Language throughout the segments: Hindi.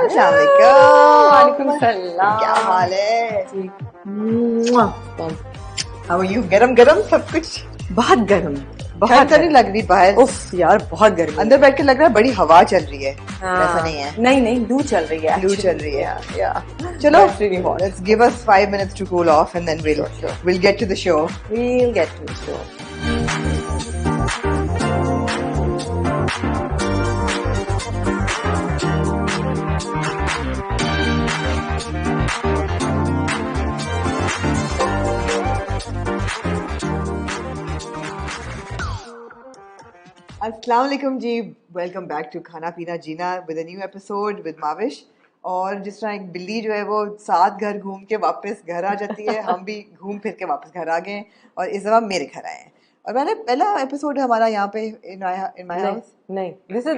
अस्सलाम वालेकुम। वालेकुम सलाम। क्या हाल है? How are you? गरम गरम सब कुछ, बहुत गर्म, बहुत ठंड तो नहीं लग रही बाहर? उफ यार बहुत गर्मी अंदर बैठ के लग रहा है बड़ी हवा चल रही है। हाँ, ऐसा नहीं है, नहीं लू चल रही है, लू चल रही है। या चलो, let's give us 5 minutes to cool off and then we'll get to the show. we'll get to the show. अस्सलाम वालेकुम जी, welcome back to Khana Peena Jeena with a new episode with Mavish. और जिस तरह एक बिल्ली जो है वो 7 घर घूम के वापस घर आ जाती है, हम भी घूम फिर के वापस घर आ गए और इस दफा मेरे घर आए हैं। और मैंने पहला एपिसोड हमारा यहाँ पे इन माय हाउस, नहीं, this is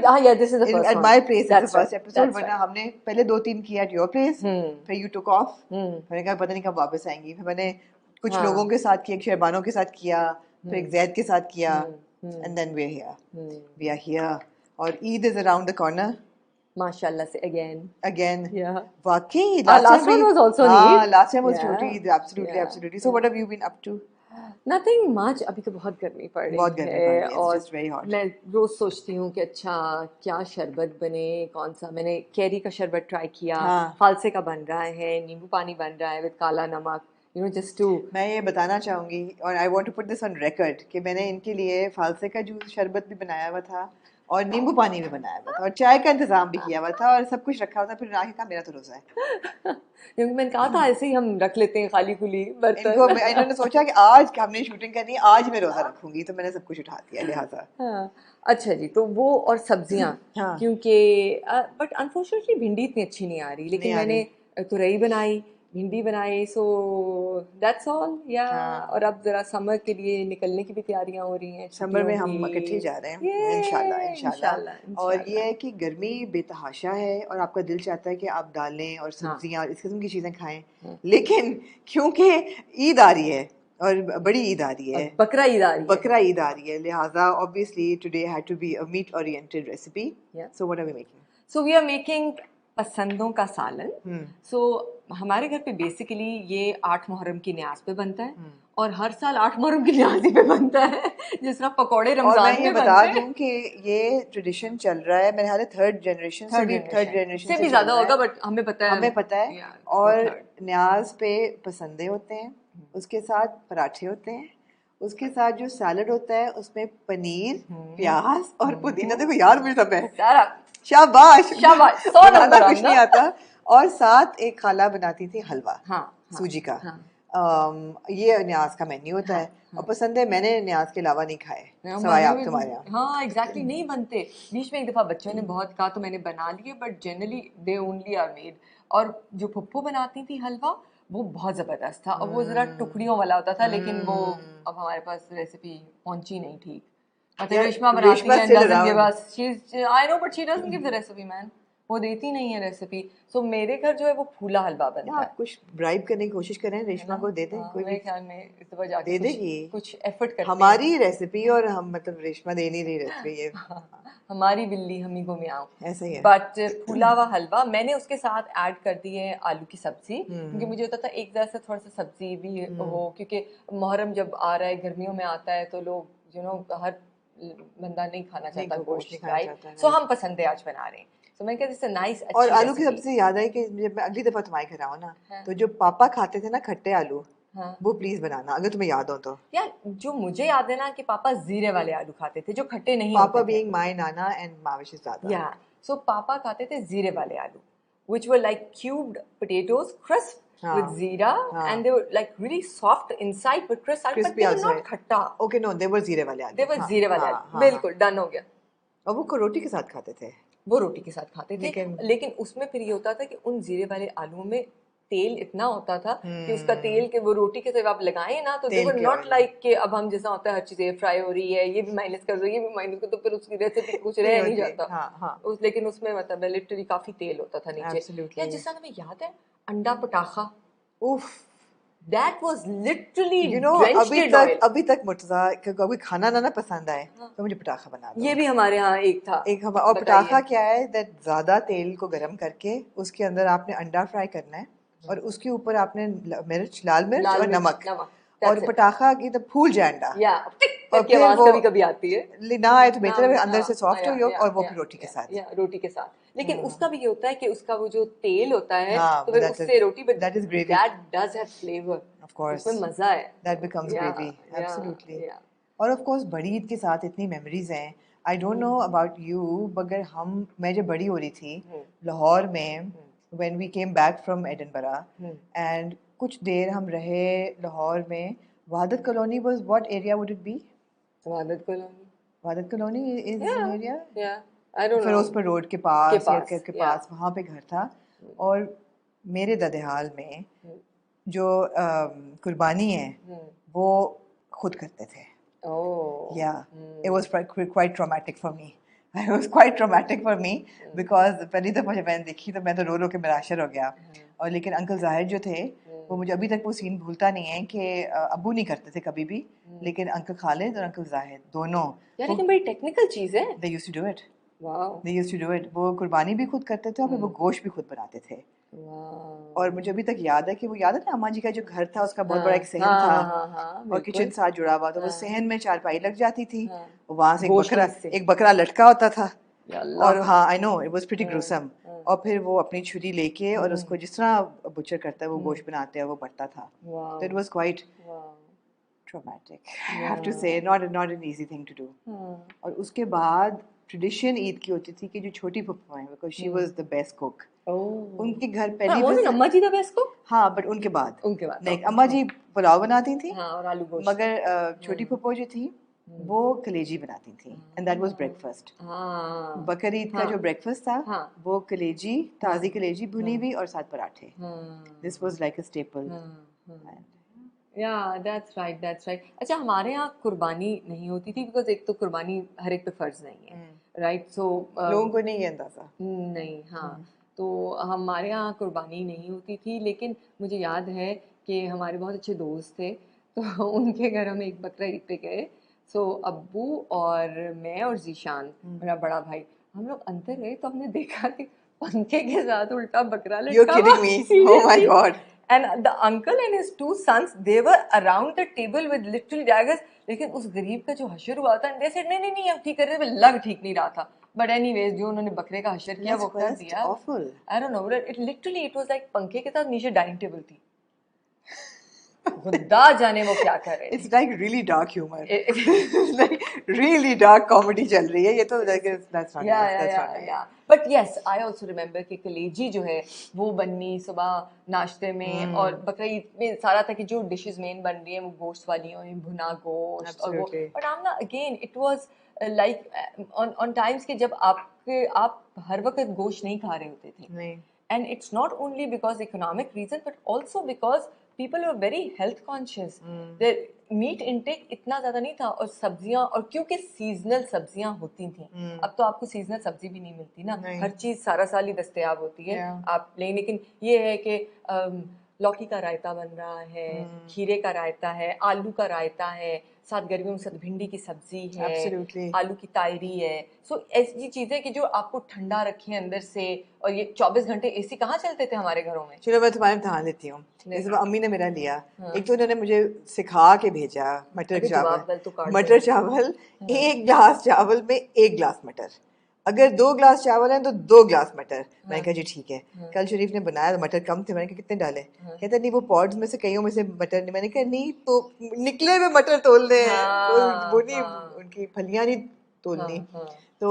the first at one. My place is the That's first right, episode. that's वरना right. हमने पहले 2-3 किया एट योर प्लेस, फिर यू टुक ऑफ, मैंने कहा पता नहीं कब वापस आएंगी। फिर मैंने कुछ हाँ. लोगों के साथ किया, शहबानों के साथ किया, फिर एक जैद के साथ किया, and then we are here. और Eid is around the corner माशाल्लाह से again. again. वाकई last one was also Eid. last time was Yeah. totally Eid, absolutely. So what have you been up to? Nothing much. अभी तो बहुत गर्मी पड़ रही बहुत गर्मी पड़ रही है, it's और just very hot. मैं रोज सोचती हूँ कि अच्छा क्या शरबत बने, कौन सा। मैंने कैरी का शरबत ट्राई किया, हाँ. फालसे का बन रहा है, नींबू पानी बन रहा है विद काला नमक, जस्ट टू। मैं ये बताना चाहूंगी और I want to put this on record कि मैंने इनके लिए फालसे का जूस शरबत भी बनाया हुआ था और नींबू पानी भी बनाया हुआ था और चाय का इंतजाम भी किया हुआ था और सब कुछ रखा हुआ था। फिर आके कहा मेरा तो रोजा है। क्योंकि मैंने कहा था ऐसे ही हम रख लेते हैं खाली खुली बर्तन। इन्होंने सोचा कि आज हमने शूटिंग करनी है, आज मैं रोजा रखूंगी, तो मैंने सब कुछ उठा दिया लिहाजा। हाँ, अच्छा जी। तो वो और सब्जियां हाँ. क्योंकि बट अनफॉर्चुनेटली भिंडी इतनी अच्छी नहीं आ रही, लेकिन मैंने तुरई बनाई, भिंडी बनाई, सो दैट्स ऑल या। और अब जरा समर के लिए निकलने की भी तैयारियां हो रही हैं। समर में हम इकट्ठे जा रहे हैं इंशाल्लाह। और ये है कि गर्मी बेतहाशा है और आपका दिल चाहता है कि आप दालें और सब्जियां और इस किस्म की चीजें खाएं, लेकिन क्योंकि ईद आ रही है और बड़ी ईद आ रही है, बकरा ईद आ रही है, लिहाजा obviously today had to be a meat oriented recipe. So what are we making? So we are making पसंदों का सालन। सो हमारे घर पे बेसिकली ये 8 मुहर्रम की न्याज पे बनता है और हर साल 8 मुहर्रम की न्याज ही पे बनता है, जिस तरह पकौड़े रमजान में बनते हैं। और मैं ये बता दूं कि ये ट्रेडिशन चल रहा है मेरे ख्याल है थर्ड जनरेशन से भी ज्यादा होगा, बट हमें पता है। और न्याज पे पसंदे होते हैं, उसके साथ पराठे होते हैं, उसके साथ जो सैलड होता है उसमें पनीर, प्याज और पुदीना। देखो यार मुझे सब है, शाबाश बनाना कुछ नहीं आता। और साथ एक खाला बनाती थी हलवा, सूजी का। ये न्याज का मेन्यू होता है और पसंद है। मैंने न्याज के अलावा नहीं खाए सवाए आप तुम्हारे यहाँ। हाँ एग्जैक्टली, नहीं बनते। बीच में एक दफा बच्चों ने बहुत कहा तो मैंने बना लिए, but generally they only are made. और जो पप्पू बनाती थी हलवा वो बहुत जबरदस्त था और वो जरा टुकड़ियों वाला होता था, लेकिन वो अब हमारे पास रेसिपी पहुंची नहीं ठीक। रेशमा बनाती है, doesn't give us, I know but she doesn't give the recipe man, वो देती नहीं है रेसिपी। सो मेरे घर जो है वो फूला हलवा बनता है। कुछ ब्राइब करने की कोशिश करें, रेशमा को दे दें। कोई मेरे ख्याल में इस दफा जाके दे देगी, कुछ एफर्ट करते हैं हमारी रेसिपी। और हम मतलब रेशमा दे नहीं रही रेसिपी, ये हमारी बिल्ली हमी को म्याऊं, ऐसा ही है। बट फूला हुआ हलवा मैंने उसके साथ ऐड कर दी है आलू की सब्जी, क्योंकि मुझे होता था एक जैसा थोड़ा सा सब्जी भी हो, क्योंकि मुहर्रम जब आ रहा है, गर्मियों में आता है, तो लोग हर बंदा नहीं खाना चाहता गोश्त, राइट? सो हम पसंद आज बना रहे हैं। So, मैं कहती हूँ नाइस। और आलू की सब्जी से याद है कि जब मैं अगली दफा तुम्हारे घर आऊँ ना, तो जो पापा खाते थे ना खट्टे आलू, वो प्लीज बनाना अगर तुम्हें याद हो तो। यार जो मुझे याद है ना कि पापा जीरे वाले आलू खाते थे जो खट्टे नहीं होते थे। पापा being my Nana and Mavish is दादा। या सो पापा खाते थे जीरे वाले आलू, which were like cubed potatoes, crisp with zira, and they were like really soft inside but crisp, but they were not खट्टा। Okay, no, they were जीरे वाले आलू। They were जीरे वाले आलू, बिल्कुल डन हो गया। और वो रोटी के साथ खाते थे। वो रोटी के साथ खाते थे, लेकिन उसमें फिर ये होता था कि उन जीरे वाले आलूओं में तेल इतना होता था कि उसका तेल के वो रोटी के जब आप लगाए ना, तो दे वर नॉट लाइक कि अब हम जैसा होता है हर चीज एयर फ्राई हो रही है, ये भी माइनस कर दो, ये भी माइनस कर दो, फिर उसकी रेसिपी कुछ रह नहीं जाता। लेकिन उसमें मतलब लिटरली काफी तेल होता था नीचे। या जिस तरह हमें याद है अंडा पटाखा, उफ that was literally You know, drenched in oil. अभी तक मुर्तजा कभी खाना ना पसंद आए तो मुझे पटाखा बना दो। ये भी हमारे यहाँ एक था। और पटाखा क्या है, दैट ज्यादा तेल को गर्म करके उसके अंदर आपने अंडा फ्राई करना है और उसके ऊपर आपने मिर्च, लाल मिर्च और नमक और पटाखा की तो फूल जाए अंडा और फिर वो कभी कभी आती है ना आए तो बेहतर है, अंदर से सॉफ्ट हो और वो फिर रोटी के साथ, रोटी के साथ। लेकिन उसका भी ये होता है कि उसका वो जो तेल होता है तो फिर उससे रोटी, but that is gravy, that does have flavour, of course उसमें मजा है, दैट बिकम्स ग्रेवी, एब्सोल्युटली। और ऑफ कोर्स बड़ी ईद के साथ इतनी मेमोरीज हैं। I don't know about you, मगर मैं जब बड़ी हो रही थी लाहौर में, when we came back from Edinburgh and कुछ देर हम रहे लाहौर में, Wahdat colony was what area would it be? Wahdat colony is an area, I don't know, Firozpur road के पास के पास वहाँ पे घर था। और मेरे ददेहाल में जो कुर्बानी है वो खुद करते थे। It was quite traumatic for me. It was quite traumatic for me because पहली दफ़ा जब मैंने देखी तो मैं तो रो रो के निराशर हो गया। और लेकिन अंकल जाहिर जो थे वो, मुझे अभी तक वो सीन भूलता नहीं है कि अब्बू नहीं करते थे कभी भी, लेकिन अंकल खालिद और अंकल जाहिर दोनों, यार लेकिन बड़ी टेक्निकल चीज है, they used to do it. They used to do it. वो कुर्बानी भी खुद करते थे और फिर वो गोश्त भी खुद बनाते थे। और मुझे अभी तक याद है कि वो, याद है ना अम्मा जी का जो घर था उसका बहुत बड़ा एक सहन था और किचन साथ जुड़ा हुआ, तो वो सहन में चारपाई लग जाती थी, वहां से एक बकरा लटका होता था। और हाँ, I know it was pretty gruesome. और फिर वो अपनी छुरी लेके और उसको जिस तरह बुचर करता है वो गोश्त बनाते हैं वो बढ़ता था। तो it was quite traumatic, I have to say, not an easy thing to do. और उसके बाद ट्रेडिशन ईद की होती थी कि जो छोटी पप्पू है, because she was the best cook, उनके घर पहली अम्मा जी द बेस्ट कुक, हाँ, बट उनके बाद नहीं, अम्मा जी पुलाव बनाती थी और आलू गोश्त, मगर छोटी पप्पू जो थी वो कलेजी बनाती थी, and that was breakfast. Bakr Eid का जो ब्रेकफास्ट था वो कलेजी, ताज़ी कलेजी भुनी हुई और साथ पराठे, this was like a staple. that's right. अच्छा, हमारे यहाँ कुर्बानी नहीं होती थी बिकॉज एक तो कुर्बानी हर एक पे फर्ज नहीं है, राइट? सो लोगों को नहीं अंदाजा नहीं, हाँ, तो हमारे यहाँ कुर्बानी नहीं होती थी। लेकिन मुझे याद है कि हमारे बहुत अच्छे दोस्त थे, तो उनके घर हम एक बकरा ईद पे गए। सो अब्बू और मैं और जीशान, मेरा बड़ा भाई, हम लोग अंदर गए तो हमने देखा कि पंखे के साथ उल्टा बकरा लटका। You're kidding me? Oh my God. And the uncle and his two sons, they were around the table with literal daggers. लेकिन उस गरीब का जो हशर हुआ था, they said नहीं अब ठीक कर रहे थे, लग ठीक नहीं रहा था। But anyways, जो उन्होंने बकरे का हशर किया वो कर दिया। Awful. I don't know, it was like पंखे के साथ नीचे डाइनिंग टेबल थी। खुदा जाने वो क्या कर रहे। It's like really dark humor. It's like really dark comedy चल रही है ये तो, like that's not yeah. But yes, I also remember कि कलेजी जो है वो बननी सुबह नाश्ते में, और बकरा ईद में सारा था कि जो डिशेस मेन बन रही है वो गोश्त वाली हो, भुना गोश्त और वो। But Amna again it was like on times कि जब आप हर वक्त गोश्त नहीं खा रहे होते थे, and it's not only because economic reason but also because people were very health conscious. Their meat intake इतना ज़्यादा नहीं था, और सब्जियाँ, और क्योंकि सीजनल सब्जियाँ होती थी, अब तो आपको सीजनल सब्जी भी नहीं मिलती ना, हर चीज़ सारा साल ही दस्तयाब होती है आप लेकिन ये है कि लौकी का रायता बन रहा है, खीरे का रायता है, आलू का रायता है, साथ गर्मियों में साथ भिंडी की सब्जी है, आलू की तायरी है। सो ऐसी चीजें कि जो आपको ठंडा रखे अंदर से, और ये 24 घंटे एसी कहाँ चलते थे हमारे घरों में। चलो मैं तुम्हारे इम्तिहान लेती हूँ। इस बार अम्मी ने मेरा लिया, एक तो उन्होंने मुझे सिखा के भेजा मटर चावल, एक गिलास चावल में 1 गिलास मटर, अगर 2 गिलास चावल हैं तो 2 गिलास मटर। मैंने कहा जी ठीक है। कल शरीफ ने बनाया तो मटर कम थे, मैंने कहा कितने डाले, कहते नहीं वो पॉड्स में से कईयों में से मटर नहीं। मैंने कहा नहीं तो निकले में मटर तोल दे, वो नहीं, उनकी फलियां नहीं तोलनी। तो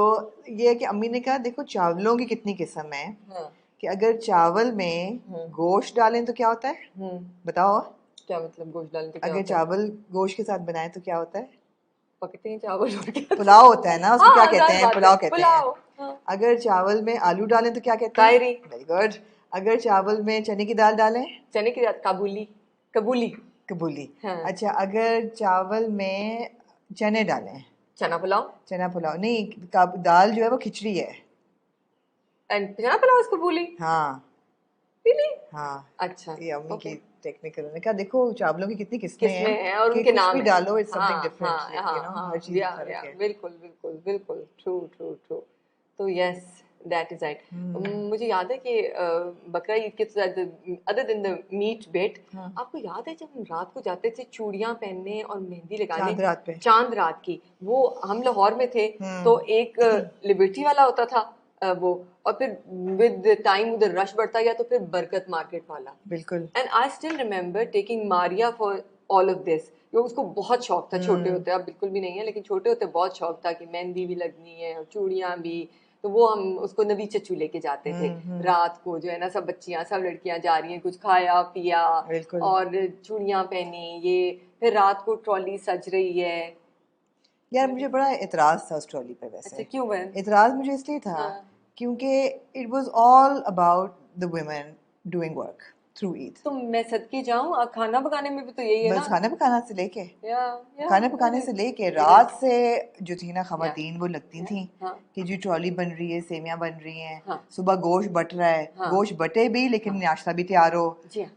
ये है कि अम्मी ने कहा देखो चावलों की कितनी किस्म है, कि अगर चावल में गोश्त डालें तो क्या होता है, बताओ क्या मतलब गोश्त डालें तो क्या अगर चावल गोश्त के साथ बनाए तो क्या होता है, पकते हैं चावल, पुलाव होता है ना, उसको क्या कहते हैं, पुलाव कहते हैं। अगर चावल में आलू डालें तो क्या कहते हैं, वेरी गुड। अगर चावल में चने की दाल डालें, चने की दाल, कबूली। अच्छा, अगर चावल में चने डालें, चना पुलाव नहीं, दाल जो है वो खिचड़ी है, चना पुलाव कबूली। हाँ really? हाँ, अच्छा, ये अम्मी की टेक्निकल, उन्होंने कहा देखो चावलों की कितनी किस्में हैं और कि उनके कुछ नाम भी हैं। डालो इट्स समथिंग हाँ डिफरेंट, हाँ यू नो, हाँ, हर चीज में फर्क है। बिल्कुल बिल्कुल बिल्कुल, ट्रू ट्रू ट्रू। तो यस, दैट इज राइट। मुझे याद है कि बकरा ईद के other than the meat bit, आपको याद है जब हम रात को जाते थे चूड़ियां पहनने और मेहंदी लगाने, चांद रात पे, चांद रात की, वो हम लाहौर में थे तो एक लिबर्टी वाला होता था वो, और फिर विद टाइम उधर रश बढ़ता गया तो फिर बरकत मार्केट वाला। बिल्कुल। And I still remember taking Maria for all of this, क्योंकि उसको बहुत शौक था छोटे होते, अब बिल्कुल भी नहीं है लेकिन छोटे होते बहुत शौक था कि मेहंदी भी लगनी है और चूड़ियां भी, तो वो हम उसको नवी चच्चू लेके जाते थे रात को, जो है ना सब बच्चियां सब लड़कियां जा रही हैं, कुछ खाया पिया और चूड़ियां पहनी, ये फिर रात को ट्रॉली सज रही है। यार मुझे बड़ा इतराज था उस ट्रॉली पे वैसे। अच्छा, क्यों बहन? इतराज मुझे इसलिए था क्योंकि it was all about the women doing work through Eid. तो मैं सदके जाऊं, खाना पकाने में भी तो यही है ना, बस खाना पकाना से लेके या खाने पकाने से लेके रात से जो थी ना खवातीन वो लगती थी कि जो ट्रॉली बन रही है, सेमियां बन रही हैं, सुबह गोश्त बट रहा है, गोश्त बटे भी लेकिन नाश्ता भी तैयार हो,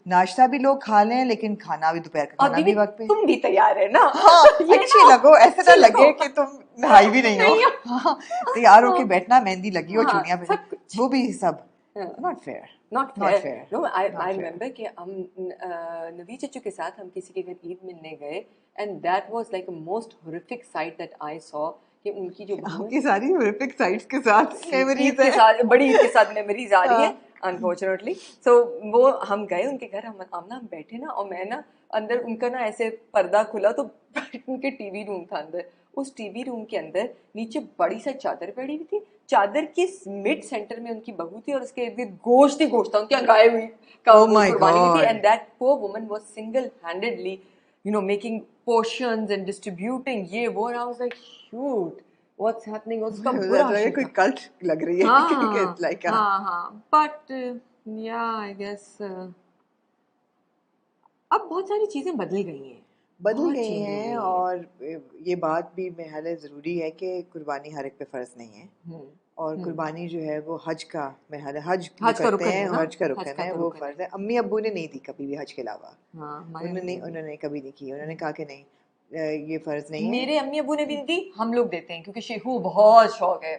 नाश्ता भी लोग खा लें लेकिन खाना भी दोपहर का खाना भी वक्त पे, तुम भी तैयार है ना। हाँ, अच्छी लगो, ऐसे ना लगे कि तुम नहाई भी नहीं हो, तैयार होके बैठना, मेहंदी लगी हो, चूड़ियां पहनी, वो भी सब not fair. Not fair. No, I remember कि हम नवी चच्चू के साथ हम किसी के घर ईद मिलने गए and that was like a most horrific sight that I saw कि उनकी जो आपकी सारी horrific sights के साथ memories के साथ, बड़ी ईद के साथ memories आ रही है unfortunately. So वो हम गए उनके घर, हम बैठे ना, और मैं ना अंदर उनका ना ऐसे पर्दा खुला तो उनके टीवी रूम था अंदर, उस टीवी रूम के अंदर नीचे बड़ी सा चादर पड़ी हुई थी, चादर के मिड सेंटर में उनकी बहू थी और उसके इर्द गिर्द गोश्त ही गोश्त था, उनकी अंगाए हुई कुर्बानी हुई थी, and that poor woman was single handedly making portions and distributing ये वो, और I was like shoot what's happening, उसका बुरा हाल कोई कल्ट लग रही है लाइक हाँ, बट या आई गेस अब बहुत सारी चीजें बदल गई हैं और ये बात भी मेरे ज़रूरी है कि कुर्बानी हर एक पे फ़र्ज नहीं है, और कुर्बानी जो है वो हज का मेरे हज करते हैं, हज का रुकन है, वो फ़र्ज है। अम्मी अब्बू ने नहीं दी कभी भी हज के अलावा, उन्होंने कभी नहीं की, उन्होंने कहा कि नहीं ये फ़र्ज नहीं है। मेरे अम्मी अब्बू ने भी दी, हम लोग देते हैं क्योंकि शेखू बहुत शौक है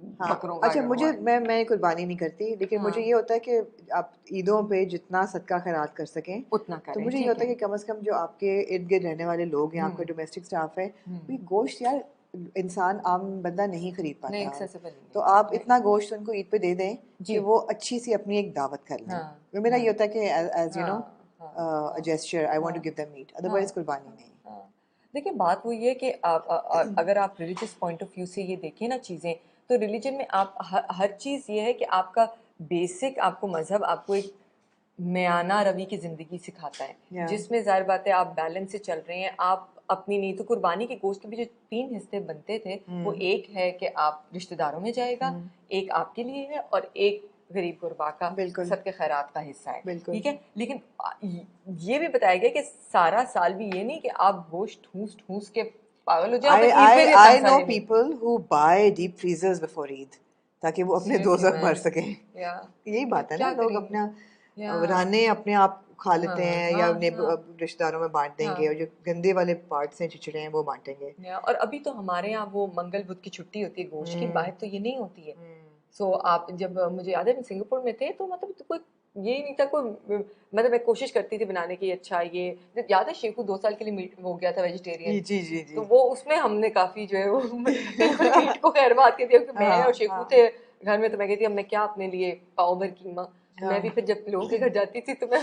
बकरों का। अच्छा, मुझे मैं कुर्बानी नहीं करती, लेकिन मुझे ये होता है कि आप ईदों पे जितना सदका खैरात कर सकें उतना करें, तो मुझे ये होता है कि कम से कम जो आपके इर्द गिर्द रहने वाले लोग हैं, आपका डोमेस्टिक स्टाफ है, ये गोश्त यार इंसान आम बंदा नहीं खरीद पाता, तो आप इतना गोश्त उनको ईद पे दे दें कि वो अच्छी सी अपनी एक दावत कर लें। मेरा ये होता है कि as you know a gesture I want to give them meat, otherwise कुर्बानी नहीं। देखिए बात वो ये है कि अगर आप रिलीजियस पॉइंट ऑफ व्यू से ये देखें ना चीज़ें, तो रिलीजन में आप हर चीज़ ये है कि आपका बेसिक, आपको मजहब आपको एक म्याना रवि की ज़िंदगी सिखाता है, जिसमें ज़ाहिर बात है आप बैलेंस से चल रहे हैं, आप अपनी नहीं। तो कुर्बानी के गोश्त के भी जो 3 हिस्से बनते थे, वो एक है कि आप रिश्तेदारों में जाएगा, एक आपके लिए है, और एक गरीब गुरबा का सदके खैरात का हिस्सा है, ठीक है। लेकिन ये भी बताया गया कि सारा साल भी ये नहीं कि आप गोश्त ठूस ठूस के पागल हो जाए। I know people who buy deep freezers before Eid ताकि वो अपने दोज़ख भर सकें। यही बात है ना, लोग अपना राने अपने आप खा लेते हैं या रिश्तेदारों में बांट देंगे, और जो गंदे वाले पार्ट्स हैं चिचड़े हैं वो बांटेंगे। और अभी तो हमारे यहाँ वो मंगल बुध की छुट्टी होती है गोश्त की, बाहर तो ये नहीं होती है। सो आप जब, मुझे याद है सिंगापुर में थे तो मतलब तो कोई ये नहीं था, कोई मतलब मैं कोशिश करती थी बनाने की, अच्छा ये याद है शेखू 2 साल के लिए मीट हो गया था वेजिटेरियन, जी तो वो उसमें हमने काफी जो है वो मीट को खैर बात कर दिया, क्योंकि मैं और शेखू थे घर में, तो मैं कहती अब मैं क्या अपने लिए पाव भर कीमा, मैं भी फिर जब लोगों के घर जाती थी तो मैं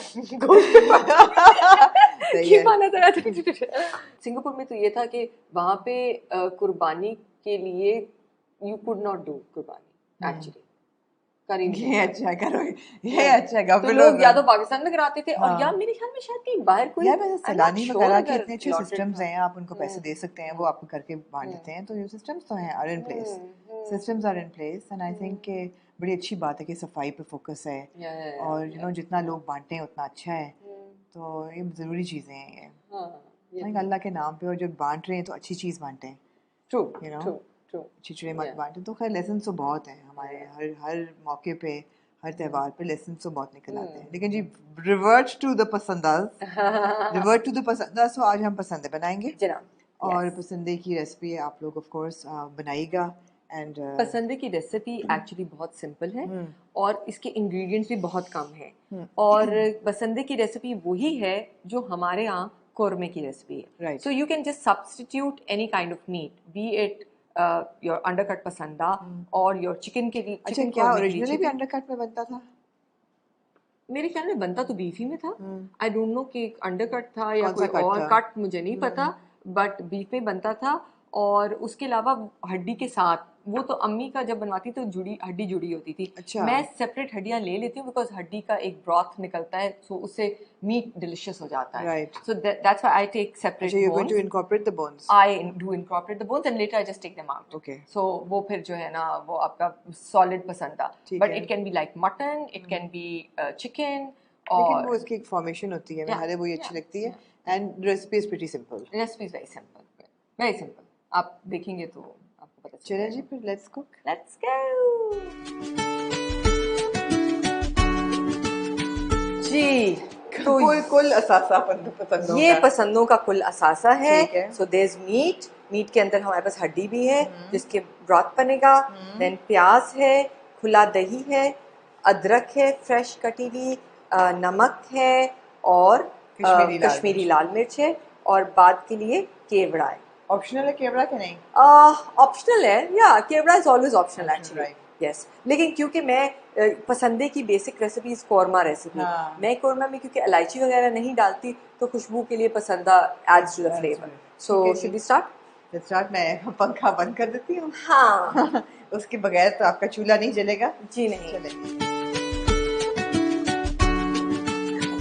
कीमा नजर आता था। सिंगापुर में तो ये था कि वहाँ पे कुर्बानी के लिए यू कुड नॉट डू कुर्बानी एक्चुअली, ये अच्छा करो, ये अच्छा गफलो, तो लोग या तो पाकिस्तान में कराते थे, और या मेरे ख्याल में शायद कहीं बाहर कोई, यार वैसे सैलानी वगैरह के इतने अच्छे सिस्टम्स हैं, आप उनको पैसे दे सकते हैं, वो आपको करके बांट देते हैं, तो ये सिस्टम्स तो हैं, are in place, systems are in place, and I think के बड़ी अच्छी बात है कि सफाई पे फोकस है, और जितना लोग बांटते हैं उतना अच्छा है, तो ये ज़रूरी चीज़ें हैं ये अल्लाह के नाम पे, और जब बांट रहे हैं तो अच्छी चीज़ बांटें, यू नो, चिचड़े मत बांटें। तो खैर लेसन तो बहुत हैं हमारे, हर मौके पे हर त्योहार पे लेसन तो बहुत निकल आते हैं। लेकिन जी रिवर्ट टू द पसंदाज, तो आज हम पसंदे बनाएंगे जनाब। और पसंदे की रेसिपी आप लोग ऑफ कोर्स बनाइएगा। एंड पसंदे की रेसिपी एक्चुअली बहुत सिंपल है और इसके इंग्रेडिएंट्स भी बहुत कम है। और पसंदे की रेसिपी वही है जो हमारे यहाँ कोरमे की रेसिपी है। So you can just substitute any kind of meat, be it your undercut pasanda और योर चिकन के लिए। अच्छा, क्या ओरिजिनली भी अंडरकट में बनता था? मेरे ख्याल में बनता तो बीफ ही में था। आई डोंट नो कि अंडरकट था या कोई और कट, मुझे नहीं पता, बट बीफ में बनता था। और उसके अलावा हड्डी के साथ, वो तो अम्मी का जब बनवाती तो हड्डी जुड़ी होती थी। अच्छा। मैं सेपरेट हड्डियां ले लेती हूँ बिकॉज हड्डी का एक ब्रॉथ निकलता है, सो उससे मीट डिलिशियस हो जाता है। Right. So that's why I take separate bones. You are going to incorporate the bones? I do incorporate the bones and later I just take them out. Okay. So वो फिर जो है ना वो आपका सॉलिड पसंद था। But it can be like mutton, it can be chicken. लेकिन वो इसकी एक फॉर्मेशन होती है, मुझे वही अच्छी लगती है। And recipe is pretty simple. Recipe is very simple, very simple. आप देखेंगे तो आपको पता चलेगा। चलिए जी, फिर लेट्स कुक। लेट्स गो जी। तो कुल असासा पसंदों ये का। पसंदों का कुल असासा है। ठीक है। सो देयर इज मीट के अंदर हमारे पास हड्डी भी है जिसके ब्रॉथ बनेगा। देन प्याज है, खुला दही है, अदरक है फ्रेश कटी हुई, नमक है और कश्मीरी लाल मिर्च है और बाद के लिए केवड़ा है। ऑप्शनल है केवड़ा कि नहीं? ऑप्शनल है, या kewra is always optional actually. Yes, लेकिन क्योंकि मैं पसंदे की basic recipe is korma recipe. मैं कोरमा में क्योंकि इलायची वगैरह नहीं डालती तो खुशबू के लिए pasanda adds to the flavour. So should we start? Let's start. मैं पंखा बंद कर देती हूँ। हाँ। उसके बगैर तो आपका चूल्हा नहीं जलेगा। जी नहीं। चले।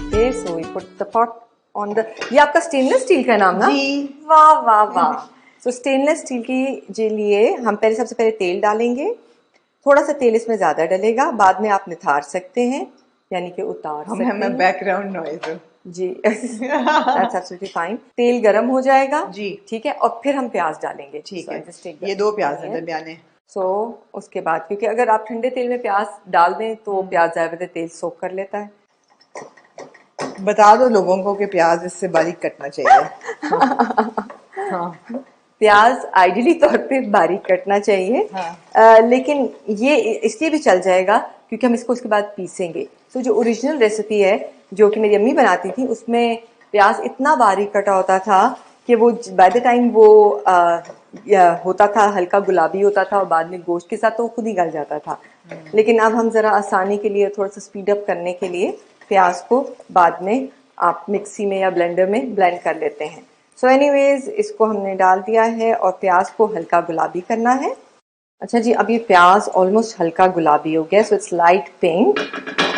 Okay, so we put the pot on the, ये आपका स्टेनलेस स्टील का नाम ना? जी। वाह वाह वाह। सो स्टेनलेस स्टील के लिए हम सबसे पहले तेल डालेंगे। थोड़ा सा तेल इसमें ज्यादा डलेगा, बाद में आप निथार सकते हैं, यानी कि उतार सकते हैं। मैं बैकग्राउंड नॉइज जी। That's absolutely fine। तेल गरम हो जाएगा जी, ठीक है, और फिर हम प्याज डालेंगे। ठीक है। ये 2 प्याज हैं दरमियाने। सो उसके बाद, क्योंकि अगर आप ठंडे तेल में प्याज डाल दें तो प्याज ज्यादा तेल सोख कर लेता है। बता दो लोगों को कि प्याज इससे बारीक कटना चाहिए। हाँ। प्याज आइडियली तौर पे बारीक कटना चाहिए। हाँ। लेकिन ये इसलिए भी चल जाएगा क्योंकि हम इसको उसके बाद पीसेंगे। तो जो ओरिजिनल रेसिपी है जो कि मेरी अम्मी बनाती थी, उसमें प्याज इतना बारीक कटा होता था कि वो बाय द टाइम वो होता था हल्का गुलाबी होता था और बाद में गोश्त के साथ तो वो खुद ही गल जाता था। लेकिन अब हम ज़रा आसानी के लिए, थोड़ा सा स्पीड अप करने के लिए प्याज को बाद में आप मिक्सी में या ब्लेंडर में ब्लेंड कर लेते हैं। सो एनीवेज इसको हमने डाल दिया है और प्याज को हल्का गुलाबी करना है। अच्छा जी, अब ये प्याज ऑलमोस्ट हल्का गुलाबी हो गया, सो इट्स लाइट पिंक।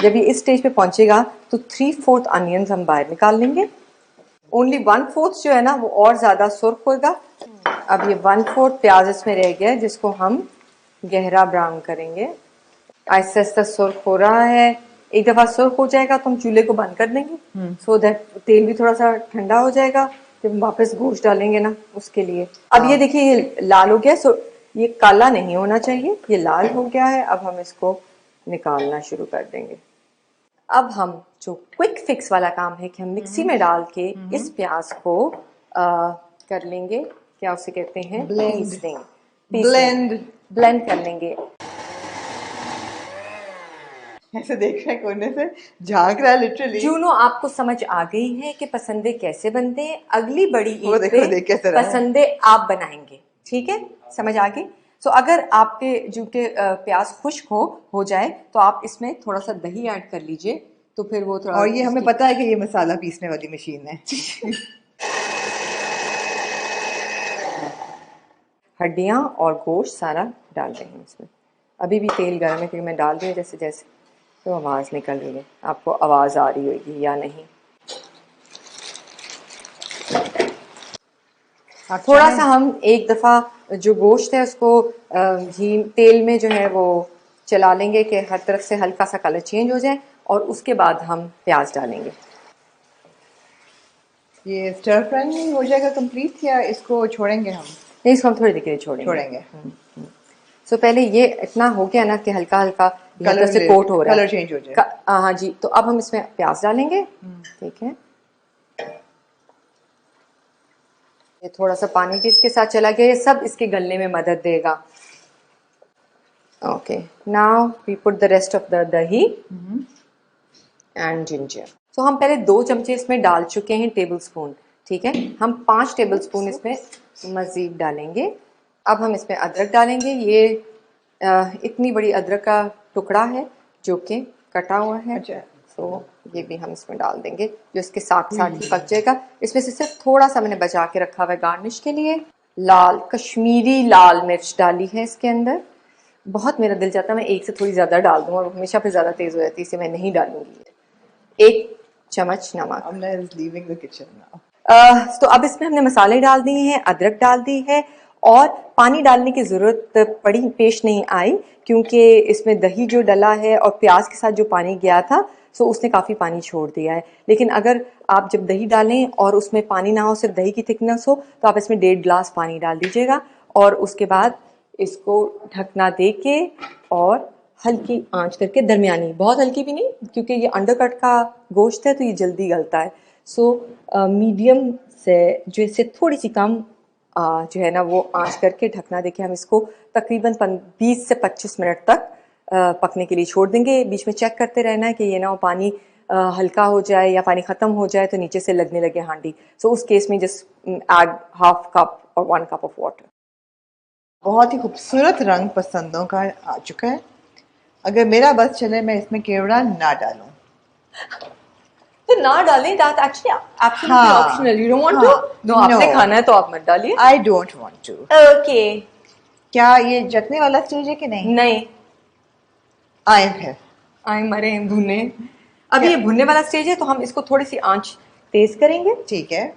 जब ये इस स्टेज पे पहुंचेगा तो 3/4 अनियंस हम बाहर निकाल लेंगे। ओनली 1/4 जो है ना वो और ज़्यादा सुर्ख होगा। अब ये 1/4 प्याज इसमें रह गया जिसको हम गहरा ब्राउन करेंगे। आहिस्ता आहिस्ता सुर्ख हो रहा है। एक दफ़ा सुर्ख हो जाएगा तो हम चूल्हे को बंद कर देंगे, सो दैट तेल भी थोड़ा सा ठंडा हो जाएगा। जब वापस गोश्त डालेंगे ना उसके लिए। अब ये देखिए ये लाल हो गया, सो ये काला नहीं होना चाहिए, ये लाल हो गया है। अब हम इसको निकालना शुरू कर देंगे। अब हम जो क्विक फिक्स वाला काम है कि हम मिक्सी में डाल के इस प्याज को कर लेंगे, क्या उसे कहते हैं, ब्लेंड कर लेंगे। ऐसे देख रहा है कोने से, झांक रहा है लिटरली। जूनो आपको समझ आ गई है कि पसंदे कैसे बनते हैं। अगली बड़ी ईद पे पसंदे आप बनाएंगे, ठीक है? समझ आ गई? सो अगर आपके जो के प्याज खुश्क हो जाए तो आप इसमें थोड़ा सा दही ऐड कर लीजिए, तो फिर वो थोड़ा। और ये हमें पता है कि ये मसाला पीसने वाली मशीन है। हड्डियां और गोश्त सारा डाल रही हूँ इसमें। अभी भी तेल गर्म है क्योंकि मैं डाल रही हूँ जैसे जैसे तो आवाज़ निकल रही है। आपको आवाज़ आ रही होगी या नहीं? थोड़ा सा हम एक दफ़ा जो गोश्त है उसको घी तेल में जो है वो चला लेंगे कि हर तरफ से हल्का सा कलर चेंज हो जाए, और उसके बाद हम प्याज डालेंगे। ये स्टर फ्राइंग हो जाएगा कंप्लीट या इसको छोड़ेंगे हम? नहीं, इसको हम थोड़ी देर के लिए छोड़ेंगे। छोड़ेंगे। सो पहले ये इतना हो गया ना कि हल्का हल्का यहाँ से कोट हो रहा है, कलर चेंज हो जाए। हाँ जी। तो अब हम इसमें प्याज डालेंगे, ठीक है। ये थोड़ा सा पानी भी इसके साथ चला गया, ये सब इसके गलने में मदद देगा। Okay, now we put the rest of the dahi and ginger. तो हम पहले 2 चमचे इसमें डाल चुके हैं टेबल स्पून, ठीक है। हम 5 टेबल स्पून इसमें मजीद डालेंगे। अब हम इसमें अदरक डालेंगे। ये इतनी बड़ी अदरक का टुकड़ा है जो कि कटा हुआ है। अच्छा। तो ये भी हम इसमें डाल देंगे, जो इसके साथ साथ ही पक जाएगा। इसमें से सिर्फ थोड़ा सा मैंने बचा के रखा हुआ है गार्निश के लिए। लाल कश्मीरी लाल मिर्च डाली है इसके अंदर। बहुत मेरा दिल चाहता है मैं एक से थोड़ी ज़्यादा डाल दूँ, और हमेशा फिर ज़्यादा तेज़ हो जाती है, इसे मैं नहीं डालूंगी। 1 चम्मच नमक। Amna is leaving the kitchen now. तो अब इसमें हमने मसाले डाल दिए हैं, अदरक डाल दी है, और पानी डालने की ज़रूरत पेश नहीं आई, क्योंकि इसमें दही जो डला है और प्याज के साथ जो पानी गया था, सो उसने काफ़ी पानी छोड़ दिया है। लेकिन अगर आप जब दही डालें और उसमें पानी ना हो, सिर्फ दही की थिकनेस हो, तो आप इसमें 1.5 गिलास पानी डाल दीजिएगा, और उसके बाद इसको ढकना दे के और हल्की आंच करके, दरमियानी, बहुत हल्की भी नहीं, क्योंकि ये अंडरकट का गोश्त है तो ये जल्दी गलता है। सो मीडियम से जो इससे थोड़ी सी कम जो है ना वो आंच करके ढकना देके हम इसको तकरीबन 20 से 25 मिनट तक पकने के लिए छोड़ देंगे। बीच में चेक करते रहना है कि ये ना वो पानी हल्का हो जाए या पानी ख़त्म हो जाए तो नीचे से लगने लगे हांडी। सो उस केस में जस्ट ऐड ½ कप और 1 कप ऑफ वाटर। बहुत ही खूबसूरत रंग पसंदों का आ चुका है। अगर मेरा बस चले मैं इसमें केवड़ा ना डालूं तो ना डालें, दैट एक्चुअली एब्सोल्युटली हाँ, ऑप्शनल। यू डोंट वांट हाँ, टू? नो, आपने no. खाना है तो आप मत डालिए। I don't want to. Okay. क्या ये जकने वाला स्टेज है कि नहीं? नहीं, आए है। आए मरे भुने। अभी ये भुनने वाला स्टेज है, तो हम इसको थोड़ी सी आंच तेज करेंगे। ठीक है।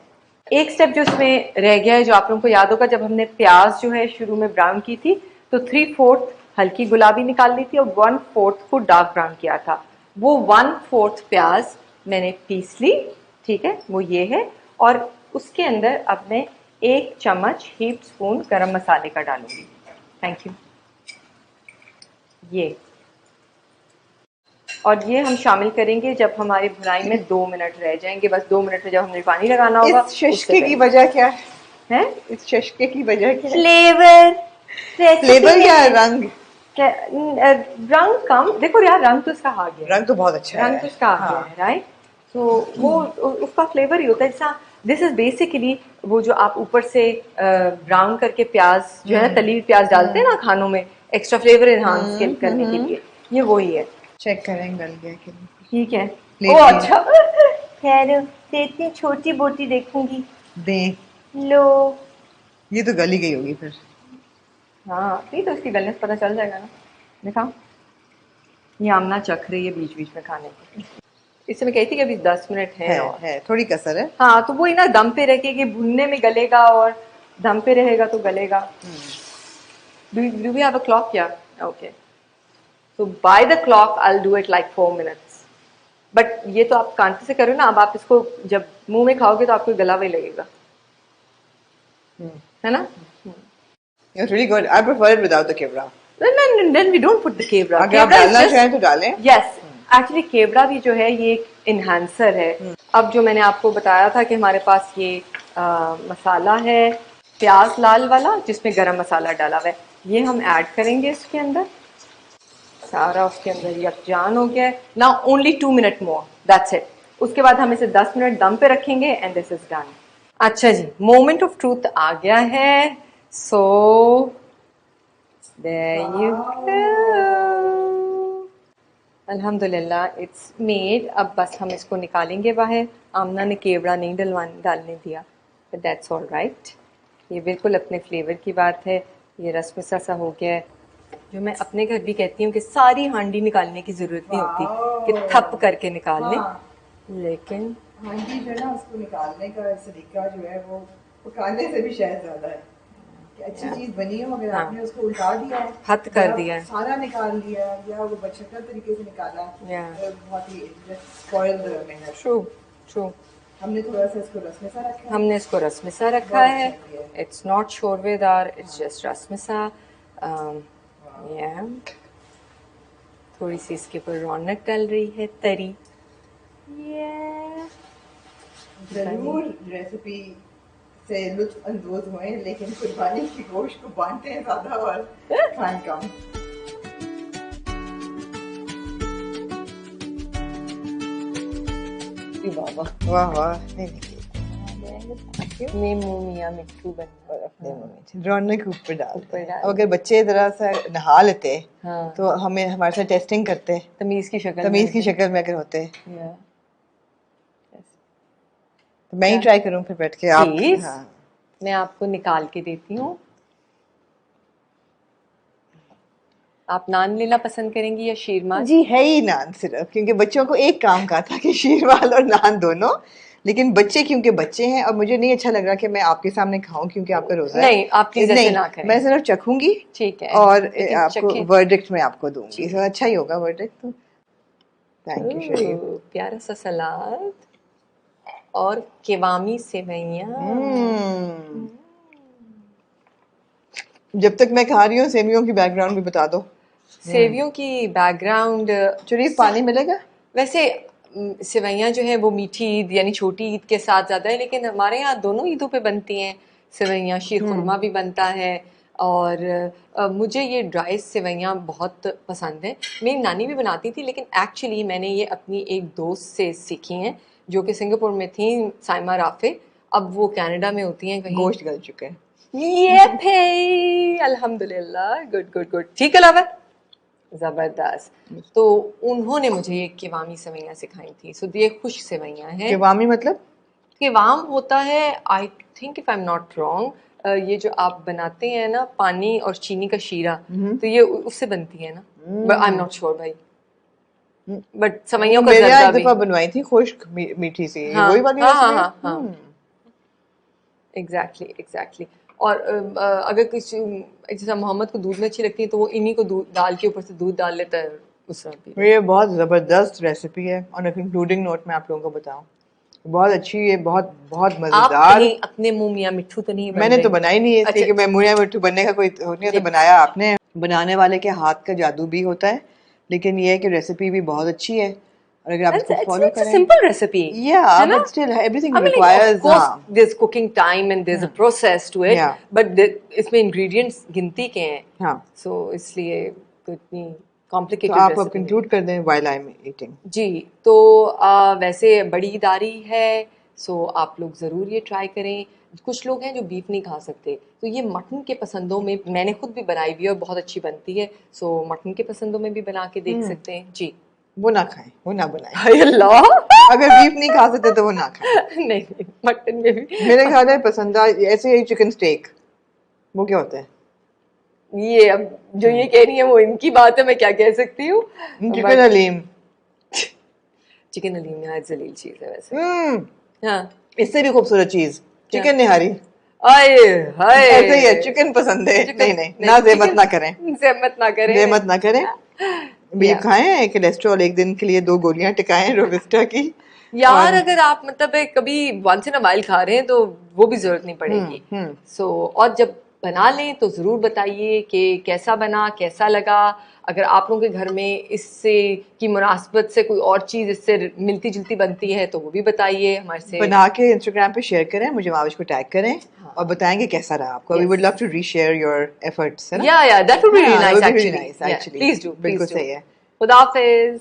एक स्टेप जो इसमें रह गया है, जो आप लोगों को याद होगा, जब हमने प्याज जो है शुरू में ब्राउन की थी, तो 3/4 हल्की गुलाबी निकाल ली थी और 1/4 को डार्क ब्राउन किया था। वो 1/4 प्याज मैंने पीस ली, ठीक है, वो ये है। और उसके अंदर अब मैं 1 चम्मच हीप स्पून गरम मसाले का डालूंगी। Thank you. ये, और ये हम शामिल करेंगे जब हमारी भुनाई में 2 मिनट रह जाएंगे। बस 2 मिनट में जब हमने पानी लगाना होगा। इस शशके की वजह क्या है? इस शशके की वजह क्या है? फ्लेवर। फ्लेवर या रंग? रंग कम, देखो यार, रंग तो इसका आ गया, रंग तो बहुत अच्छा है। रंग तो इसका आ गया है, राइट। तो वो उसका फ्लेवर ही होता है। जैसा दिस इज बेसिकली वो जो आप ऊपर से ब्राउन करके प्याज जो है, तली हुई प्याज डालते हैं ना खानों में, एक्स्ट्रा फ्लेवर एनहांस करने के लिए, ये वही है। चेक करें गल गया कि नहीं। ठीक है। लेकिन- ओ अच्छा। खैर, तो इतनी छोटी बोटी देखूंगी। दे, लो। ये तो गली गई होगी फिर। हाँ, नहीं तो इसकी गलने से पता चल जाएगा ना। देखा, ये आमना चख रही है बीच बीच में खाने की। इससे मैं कही थी कि अभी 10 मिनट है और है थोड़ी कसर है। हाँ, तो वही ना, दम पे रह के भुनने में गलेगा और दम पे रहेगा तो गलेगा। Do we have a clock? या okay, so by the clock I'll do it like 4 minutes. But ये तो आप कांटे से करो ना। अब आप इसको जब मुंह में खाओगे तो आपको गला हुआ ही लगेगा, है ना? It's really good. I prefer it without the kevra. Then we don't put the kevra. अगर आप डालना चाहें तो डालें। Yes, एक्चुअली केवड़ा भी जो है ये एक इन्हांसर है। अब जो मैंने आपको बताया था कि हमारे पास ये मसाला है प्याज लाल वाला, जिसमें गरम मसाला डाला हुआ है, ये हम ऐड करेंगे इसके अंदर। सारा उसके अंदर यकजान हो गया है। Now only 2 minute more, that's it. उसके बाद हम इसे 10 मिनट दम पे रखेंगे एंड दिस इज डन। अच्छा जी, मोमेंट ऑफ ट्रूथ आ गया है। So there you go. अल्हम्दुलिल्लाह इट्स मेड। अब बस हम इसको निकालेंगे बाहर। आमना ने केवड़ा नहीं डालने दिया, बट दैट्स ऑल राइट। ये बिल्कुल अपने फ्लेवर की बात है। ये रसमिसा सा हो गया है, जो मैं अपने घर भी कहती हूँ कि सारी हांडी निकालने की ज़रूरत नहीं होती कि थप करके निकाल लें, लेकिन हांडी जो है ना, उसको निकालने का तरीका जो है वो पकाने से भी शायद ज्यादा है कि अच्छी चीज बनी हो, अगर आपने उसको उल्टा दिया, हद कर दिया, सारा निकाल दिया या वो बदशक्ल तरीके से निकाला, बहुत ही स्पॉइल्ड मेहनत। True true. हमने थोड़ा सा इसको रसमिसा रखा है। हमने इसको रसमिसा रखा है। इट्स नॉट शोरबेदार, इट्स जस्ट रसमिसा। Yeah. अब थोड़ी सी इसके ऊपर रौनक डल रही है, तरी। जरूर रेसिपी से लुत्फ अंदोज हुए, लेकिन कुर्बानी की गोश्त को बांटते हैं ज्यादा और खाएं कम। वाह वाह, मिट्ठू बन रौनक ऊपर डालते हैं। अब अगर बच्चे जरा सा नहा लेते तो हमें हमारे साथ टेस्टिंग करते, तमीज की शक्ल में अगर होते। तो मैं ही ट्राई करूं फिर बैठ के। आप मैं आपको निकाल के देती हूँ। आप नान लेना पसंद करेंगी या शीरमाल? जी है ही नान सिर्फ, क्योंकि बच्चों को एक काम का था कि शीरमाल और नान दोनों, लेकिन बच्चे क्योंकि बच्चे हैं और मुझे नहीं अच्छा लग रहा कि मैं आपके सामने खाऊं क्योंकि आपका रोजा है। नहीं, आप प्लीज ऐसे ना करें। मैं सिर्फ चखूंगी, ठीक है, और आपको वर्डिक्ट में आपको दूंगी। तो अच्छा ही होगा वर्डिक्ट। तो थैंक यू शरीफ। प्यारा सा सलाद और केवामी सेवइयां। जब तक मैं खा रही हूँ सेवियों की बैकग्राउंड भी बता दो। सेवियों की बैकग्राउंड, शरीफ पानी मिलेगा? वैसे सेवइयां जो है वो मीठी ईद यानी छोटी ईद के साथ ज़्यादा है, लेकिन हमारे यहाँ दोनों ईदों पे बनती हैं सेवइयां। शीर खुरमा भी बनता है, और मुझे ये ड्राई सेवइयां बहुत पसंद है। मेरी नानी भी बनाती थी, लेकिन एक्चुअली मैंने ये अपनी एक दोस्त से सीखी हैं जो कि सिंगापुर में थी, साइमा राफे। अब वो कनाडा में होती हैं कहीं। गोश्त गल चुके हैं ये अल्हम्दुलिल्लाह, गुड गुड गुड, ठीक है लावा, जबरदस्त। तो उन्होंने मुझे ये केवामी सेवइयां सिखाई थी। सो ये खुश सेवइयां हैं। केवामी मतलब? केवाम होता है, I think if I am not wrong, ये जो आप बनाते हैं ना पानी और चीनी का शीरा, तो ये उससे बनती है ना, but I am not sure भाई। बट सेवइयों का मैंने एक दफा बनवाई थी खुश्क मीठी सी, वही वाली। हाँ, एग्जैक्टली। और अगर किसी जैसा मोहम्मद को दूध में अच्छी लगती है तो वो इन्हीं को दूध डाल के ऊपर से दूध डाल लेता है उस तरह। ये बहुत जबरदस्त रेसिपी है, और कंक्लूडिंग नोट में आप लोगों को बताऊं, बहुत अच्छी है, बहुत बहुत मजेदार। आप अपने मुंह मियां मिट्ठू तो नहीं? मैंने तो बनाई नहीं है, इसलिए कि मैं मुंह मिट्ठू बनने का कोई नहीं, तो बनाया आपने। बनाने वाले के हाथ का जादू भी होता है, लेकिन ये है कि रेसिपी भी बहुत अच्छी है, और अगर आप इसको फॉलो करें। Simple recipe, but still everything requires, of course there's cooking time and there's a process to it, but इसमें ingredients गिनती के हैं, so इसलिए तो इतनी complicated रेसिपी। आप कंक्लूड कर दें while I'm eating। जी, तो वैसे बड़ी दारी है, सो आप लोग ज़रूर ये ट्राई करें। कुछ लोग हैं जो बीफ नहीं खा सकते, तो ये मटन के पसंदों में, मैंने खुद भी बनाई हुई है और बहुत अच्छी बनती है, सो मटन के पसंदों में भी बना के देख सकते हैं। जी, वो ना खाएं, वो ना बनाएं। अल्लाह, अगर बीफ नहीं खा सकते तो वो ना खाएं। नहीं, मटन में भी मेरे ख्याल है पसंद ऐसे ही चिकन स्टेक, वो क्या होता है? ये अब जो ये कह रही है वो इनकी बात है, मैं क्या कह सकती हूँ। चिकन हलीम, चिकन हलीम नहायत जलील चीज है वैसे। हाँ, इससे भी खूबसूरत चीज चिकन निहारी। आए हाय, ऐसे ही है, चिकन पसंद है। नहीं, ना ज़हमत ना करें, ज़हमत ना करें। बीफ खाएं, कोलेस्ट्रॉल एक दिन के लिए 2 गोलियां टिकाएं रोबिस्टा की। यार अगर आप मतलब कभी वंस इन अ वाइल खा रहे हैं तो वो भी जरूरत नहीं पड़ेगी। सो और जब बना लें तो ज़रूर बताइए कि कैसा बना, कैसा लगा। अगर आप लोगों के घर में इससे की मुनासबत से कोई और चीज़ इससे मिलती जुलती बनती है तो वो भी बताइए हमारे से। बना के इंस्टाग्राम पे शेयर करें, मुझे माविश को टैग करें और बताएंगे कैसा रहा आपको। We would love to reshare your efforts, है ना? या that would be really nice actually. Please do, बिल्कुल सही है। खुदा हाफिज़।